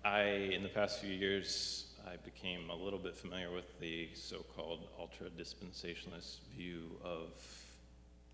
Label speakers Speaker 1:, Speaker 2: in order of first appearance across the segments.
Speaker 1: In the past few years, I became a little bit familiar with the so-called ultra-dispensationalist view of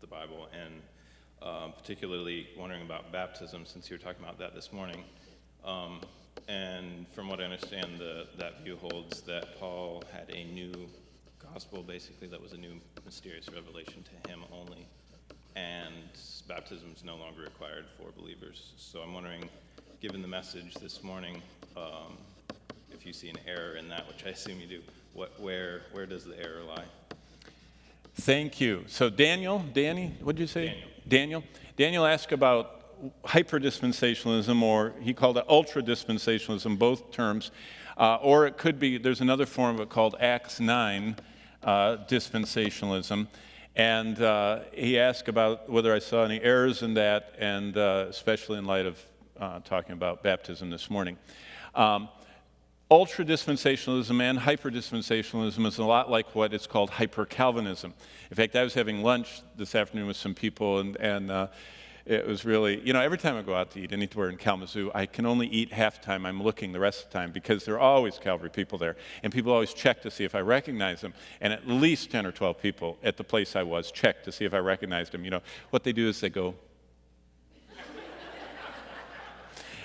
Speaker 1: the Bible, and particularly wondering about baptism, since you were talking about that this morning. And from what I understand, that view holds that Paul had a new gospel, basically, that was a new mysterious revelation to him only, and baptism is no longer required for believers. So I'm wondering, given the message this morning, if you see an error in that, which I assume you do, where does the error lie?
Speaker 2: Thank you. So Danny, what did you say? Daniel asked about hyper-dispensationalism, or he called it ultra-dispensationalism, both terms. Or it could be, there's another form of it called Acts 9 dispensationalism. And he asked about whether I saw any errors in that, and especially in light of talking about baptism this morning. Ultra-dispensationalism and hyper-dispensationalism is a lot like what it's called hyper-Calvinism. In fact, I was having lunch this afternoon with some people, and it was really, every time I go out to eat anywhere in Kalamazoo, I can only eat half the time. I'm looking the rest of the time because there are always Calvary people there. And people always check to see if I recognize them. And at least 10 or 12 people at the place I was checked to see if I recognized them. What they do is they go.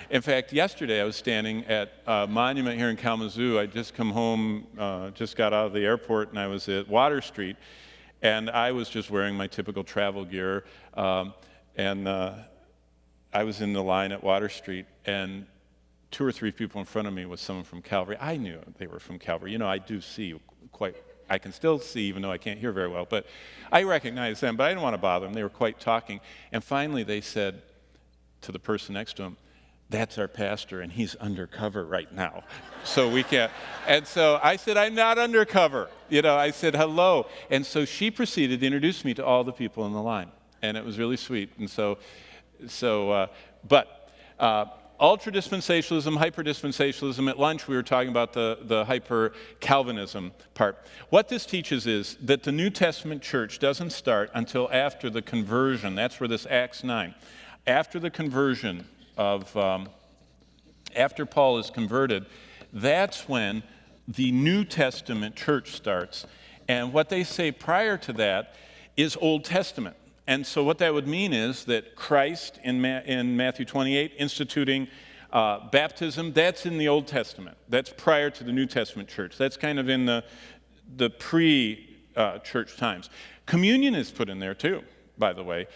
Speaker 2: In fact, yesterday I was standing at a monument here in Kalamazoo. I'd just come home, just got out of the airport, and I was at Water Street. And I was just wearing my typical travel gear. And I was in the line at Water Street, and 2 or 3 people in front of me was someone from Calvary. I knew they were from Calvary. I do see I can still see, even though I can't hear very well. But I recognized them, but I didn't want to bother them. They were quite talking. And finally they said to the person next to him, "That's our pastor, and he's undercover right now. So we can't." And so I said, "I'm not undercover." I said, "Hello." And so she proceeded to introduce me to all the people in the line. And it was really sweet. And but ultra-dispensationalism, hyper-dispensationalism, at lunch we were talking about the hyper-Calvinism part. What this teaches is that the New Testament church doesn't start until after the conversion. That's where this Acts 9. After the conversion after Paul is converted, that's when the New Testament church starts. And what they say prior to that is Old Testament. And so what that would mean is that Christ in Matthew 28 instituting baptism, that's in the Old Testament. That's prior to the New Testament church. That's kind of in the pre-church times. Communion is put in there too, by the way.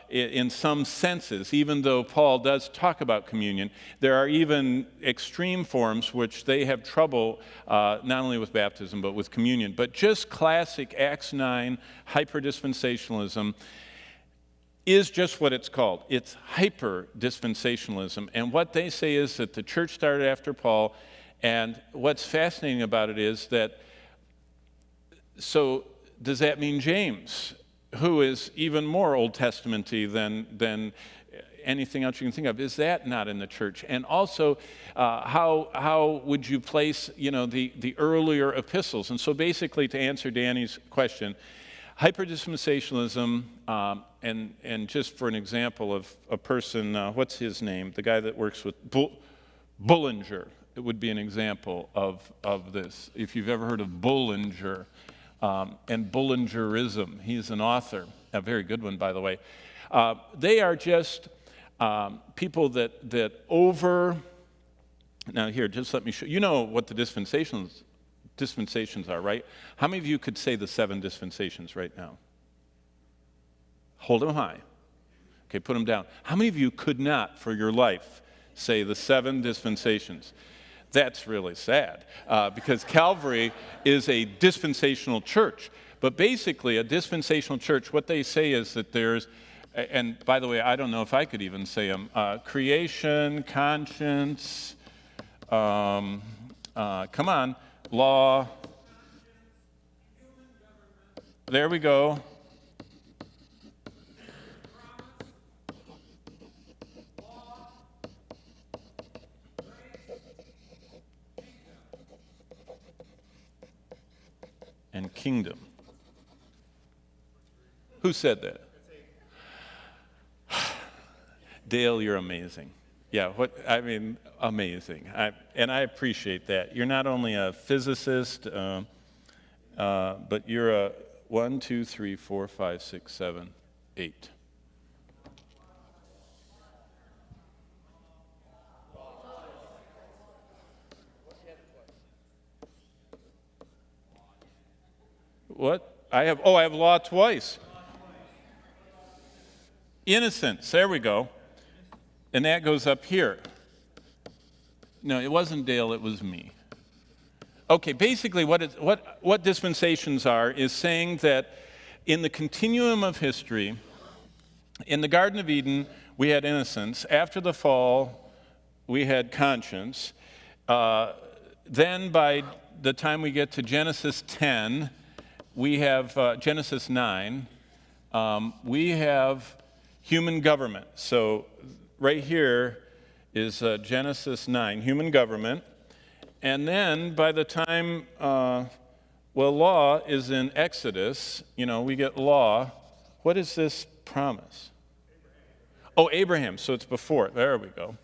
Speaker 2: In some senses, even though Paul does talk about communion, there are even extreme forms which they have trouble not only with baptism but with communion. But just classic Acts 9 hyper-dispensationalism is just what it's called. It's hyper-dispensationalism. And what they say is that the church started after Paul, and what's fascinating about it is that, so does that mean James, who is even more Old Testament-y than anything else you can think of, is that not in the church? And also, how would you place, the earlier epistles? And so basically, to answer Danny's question, hyper-dispensationalism, and just for an example of a person, what's his name? The guy that works with Bullinger. It would be an example of this. If you've ever heard of Bullinger, and Bullingerism. He's an author, a very good one, by the way. They are just people that over. Now here, just let me show. You know what the dispensations are, right? How many of you could say the 7 dispensations right now? Hold them high. Okay, put them down. How many of you could not, for your life, say the 7 dispensations? That's really sad, because Calvary is a dispensational church. But basically, a dispensational church, what they say is that there's, and by the way, I don't know if I could even say them, creation, conscience, come on, law, there we go. And kingdom. Who said that? Dale, you're amazing. Yeah, amazing. And I appreciate that. You're not only a physicist, but you're a 1, 2, 3, 4, 5, 6, 7, 8. What? I have law twice. Innocence, there we go. And that goes up here. No, it wasn't Dale, it was me. Okay, basically what dispensations are is saying that in the continuum of history, in the Garden of Eden, we had innocence. After the fall, we had conscience. Then by the time we get to Genesis 10, we have Genesis 9, we have human government. So right here is Genesis 9, human government. And then by the time, law is in Exodus, we get law. What is this promise? Abraham, so it's before. There we go.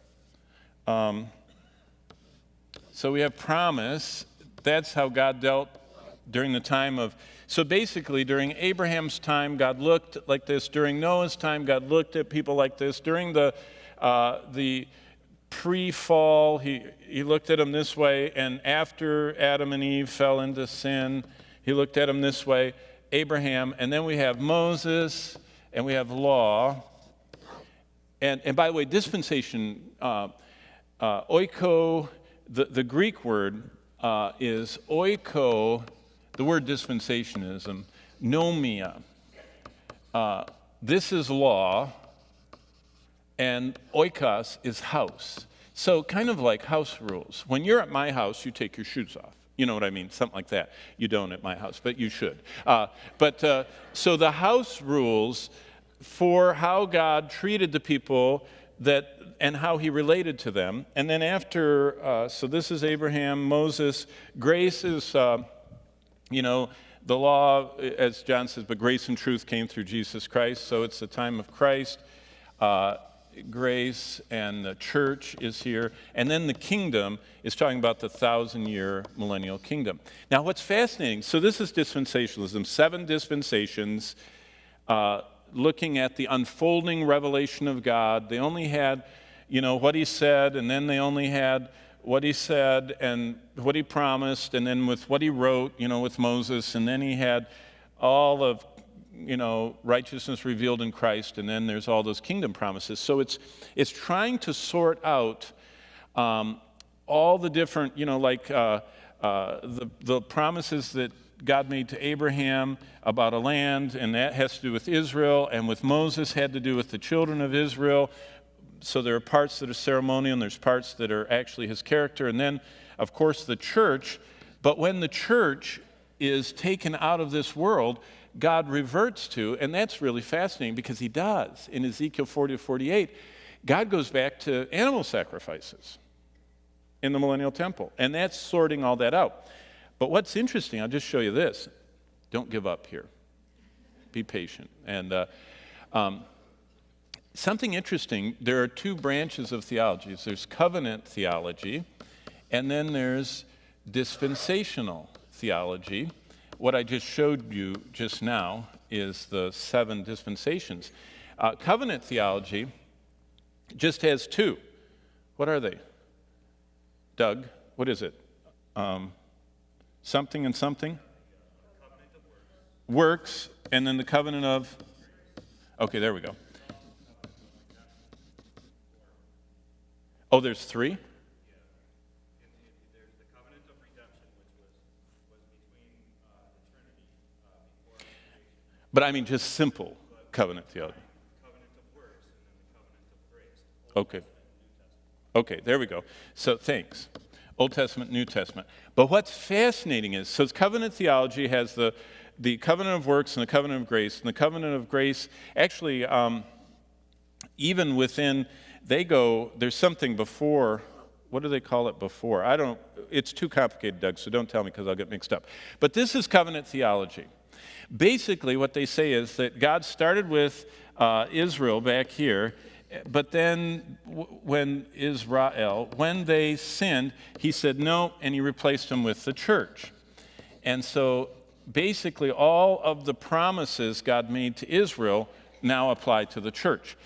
Speaker 2: So we have promise. That's how God dealt during the time of, so basically during Abraham's time, God looked like this. During Noah's time, God looked at people like this. During the pre-fall, he looked at them this way, and after Adam and Eve fell into sin, he looked at them this way, Abraham, and then we have Moses, and we have law. And by the way, dispensation, oiko, the Greek word is oiko, the word dispensationism, nomia. This is law, and oikos is house. So kind of like house rules. When you're at my house, you take your shoes off. You know what I mean? Something like that. You don't at my house, but you should. So the house rules for how God treated the people and how he related to them. And then after, so this is Abraham, Moses. Grace is, the law, as John says, but grace and truth came through Jesus Christ. So it's the time of Christ. Grace and the church is here. And then the kingdom is talking about the 1,000-year millennial kingdom. Now, what's fascinating, so this is dispensationalism, 7 dispensations looking at the unfolding revelation of God. They only had, what he said, and then they only had what he said and what he promised, and then with what he wrote, with Moses, and then he had all of righteousness revealed in Christ, and then there's all those kingdom promises. So it's trying to sort out all the different, the promises that God made to Abraham about a land, and that has to do with Israel, and with Moses had to do with the children of Israel. So there are parts that are ceremonial, and there's parts that are actually his character, and then, of course, the church. But when the church is taken out of this world, God reverts to, and that's really fascinating because he does. In Ezekiel 40-48, God goes back to animal sacrifices in the millennial temple, and that's sorting all that out. But what's interesting, I'll just show you this. Don't give up here. Be patient. And something interesting, there are 2 branches of theology. There's covenant theology, and then there's dispensational theology. What I just showed you just now is the 7 dispensations. Covenant theology just has 2. What are they? Doug, what is it? Something and something? Covenant of works, and then the covenant of... Okay, there we go. Oh, there's 3? But I mean just simple covenant theology. Covenant of works and then the covenant of grace. Okay, there we go. So thanks. Old Testament, New Testament. But what's fascinating is, so covenant theology has the covenant of works and the covenant of grace. And the covenant of grace, actually, even within, there's something before. What do they call it before? It's too complicated, Doug, so don't tell me because I'll get mixed up. But this is covenant theology. Basically, what they say is that God started with Israel back here, But then when they sinned, he said no, and he replaced them with the church. And so basically all of the promises God made to Israel now apply to the church.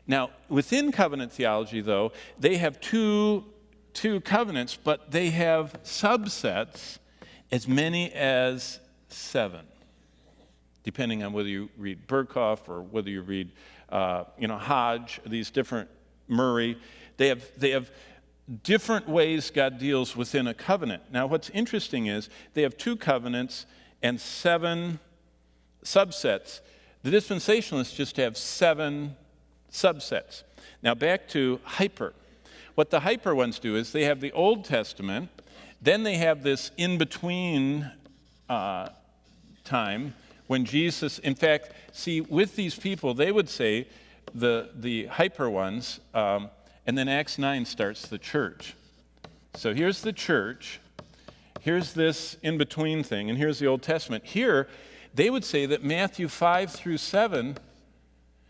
Speaker 2: Now, within covenant theology, though, they have two covenants, but they have subsets as many as 7, depending on whether you read Berkhoff or whether you read Hodge, these different Murray. They have different ways God deals within a covenant. Now, what's interesting is they have 2 covenants and 7 subsets. The dispensationalists just have 7 subsets. Now, back to hyper. What the hyper ones do is they have the Old Testament, then they have this in-between time when Jesus, in fact, see, with these people, they would say, the hyper ones, and then Acts 9 starts the church. So here's the church, here's this in-between thing, and here's the Old Testament. Here, they would say that Matthew 5 through 7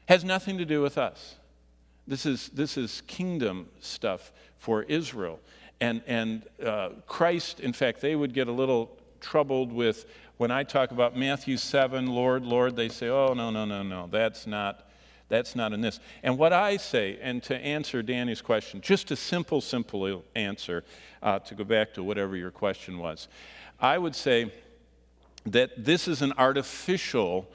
Speaker 2: has nothing to do with us. This is kingdom stuff for Israel. And Christ, in fact, they would get a little troubled with, when I talk about Matthew 7, Lord, Lord, they say, oh, no, that's not in this. And what I say, and to answer Danny's question, just a simple answer, to go back to whatever your question was, I would say that this is an artificial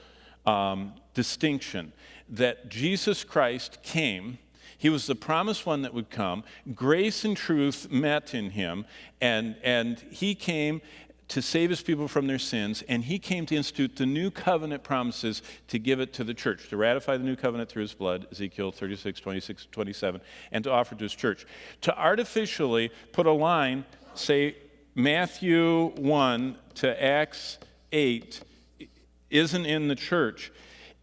Speaker 2: distinction, that Jesus Christ came. He was the promised one that would come. Grace and truth met in him, and he came to save his people from their sins, and he came to institute the new covenant promises to give it to the church, to ratify the new covenant through his blood, Ezekiel 36, 26, 27, and to offer to his church. To artificially put a line, say Matthew 1 to Acts 8 isn't in the church,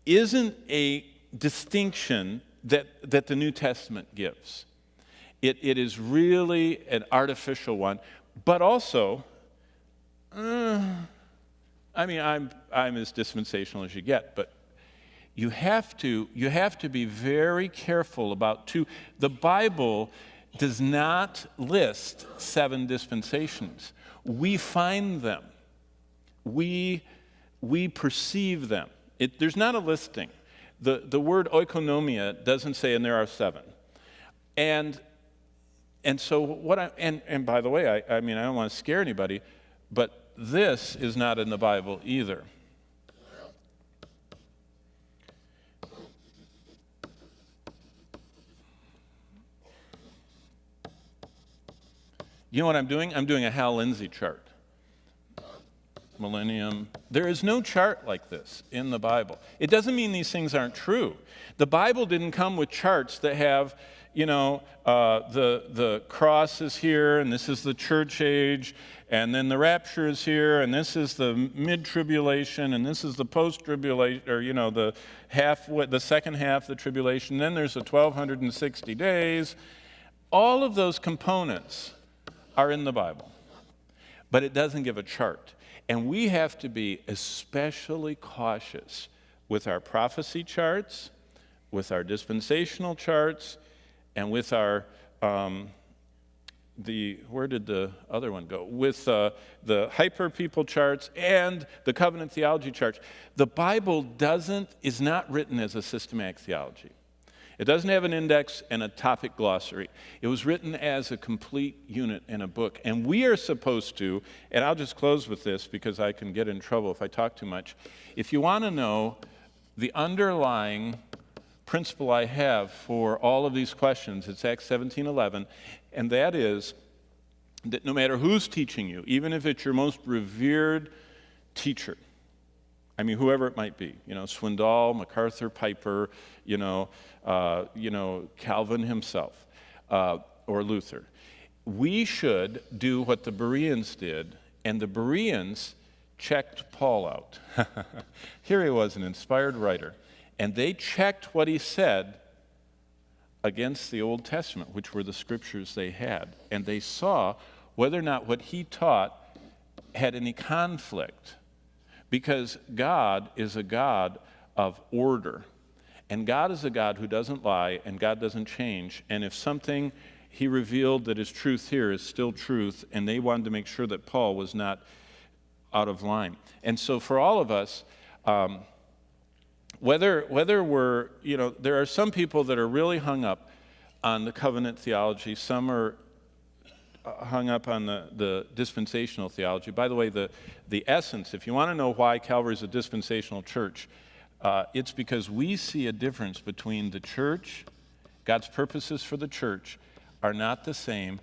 Speaker 2: isn't a distinction that the New Testament gives. It is really an artificial one, but also, I'm as dispensational as you get, but you have to be very careful about the Bible does not list 7 dispensations. We find them. We perceive them. There's not a listing. The word oikonomia doesn't say, and there are 7. And so and by the way, I don't want to scare anybody, but this is not in the Bible either. You know what I'm doing? I'm doing a Hal Lindsey chart. Millennium. There is no chart like this in the Bible. It doesn't mean these things aren't true. The Bible didn't come with charts that have, the cross is here, and this is the church age, and then the rapture is here, and this is the mid-tribulation, and this is the post-tribulation, or the second half of the tribulation. Then there's the 1,260 days. All of those components are in the Bible, but it doesn't give a chart. And we have to be especially cautious with our prophecy charts, with our dispensational charts, and with our, where did the other one go? With the hyper people charts and the covenant theology charts. The Bible is not written as a systematic theology. It doesn't have an index and a topic glossary. It was written as a complete unit in a book. And we are supposed to, and I'll just close with this because I can get in trouble if I talk too much. If you want to know the underlying principle I have for all of these questions, it's Acts 17:11, and that is that no matter who's teaching you, even if it's your most revered teacher, whoever it might be, Swindoll, MacArthur, Piper, Calvin himself, or Luther. We should do what the Bereans did, and the Bereans checked Paul out. Here he was, an inspired writer, and they checked what he said against the Old Testament, which were the scriptures they had, and they saw whether or not what he taught had any conflict. Because God is a God of order. And God is a God who doesn't lie, and God doesn't change. And if something he revealed that is truth here is still truth, and they wanted to make sure that Paul was not out of line. And so for all of us, whether we're, there are some people that are really hung up on the covenant theology. Some are hung up on the dispensational theology. By the way, the essence, if you want to know why Calvary is a dispensational church, it's because we see a difference between the church. God's purposes for the church are not the same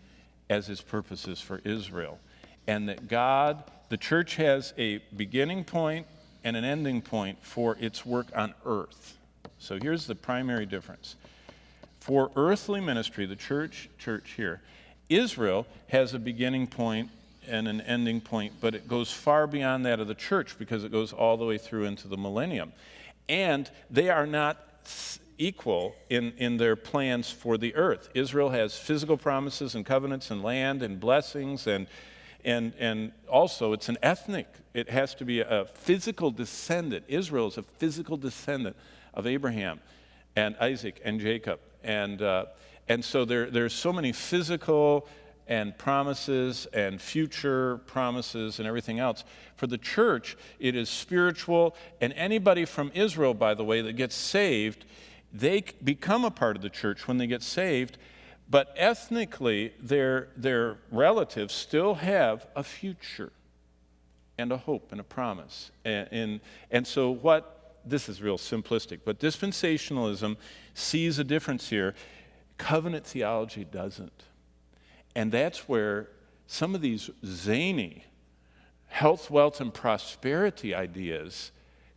Speaker 2: as his purposes for Israel. And that the church has a beginning point and an ending point for its work on earth. So here's the primary difference. For earthly ministry, the church here, Israel has a beginning point and an ending point, but it goes far beyond that of the church because it goes all the way through into the millennium. And they are not equal in their plans for the earth. Israel has physical promises and covenants and land and blessings, and also it's an ethnic. It has to be a physical descendant. Israel is a physical descendant of Abraham and Isaac and Jacob. And so there's so many physical and promises and future promises and everything else. For the church, it is spiritual, and anybody from Israel, by the way, that gets saved, they become a part of the church when they get saved, but ethnically, their relatives still have a future and a hope and a promise. And so this is real simplistic, but dispensationalism sees a difference here. Covenant theology doesn't. And that's where some of these zany health, wealth, and prosperity ideas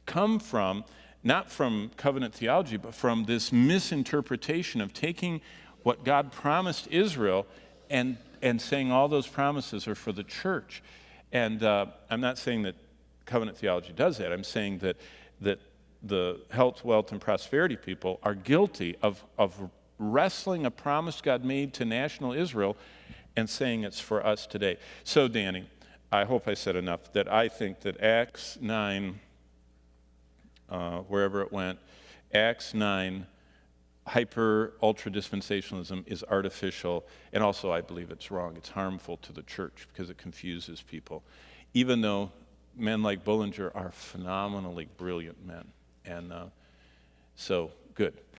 Speaker 2: come from, not from covenant theology, but from this misinterpretation of taking what God promised Israel and saying all those promises are for the church. And I'm not saying that covenant theology does that. I'm saying that the health, wealth, and prosperity people are guilty of wrestling a promise God made to national Israel and saying it's for us today. So, Danny, I hope I said enough that I think that Acts 9, wherever it went, Acts 9, ultra-dispensationalism is artificial, and also I believe it's wrong. It's harmful to the church because it confuses people, even though men like Bullinger are phenomenally brilliant men. And so, good.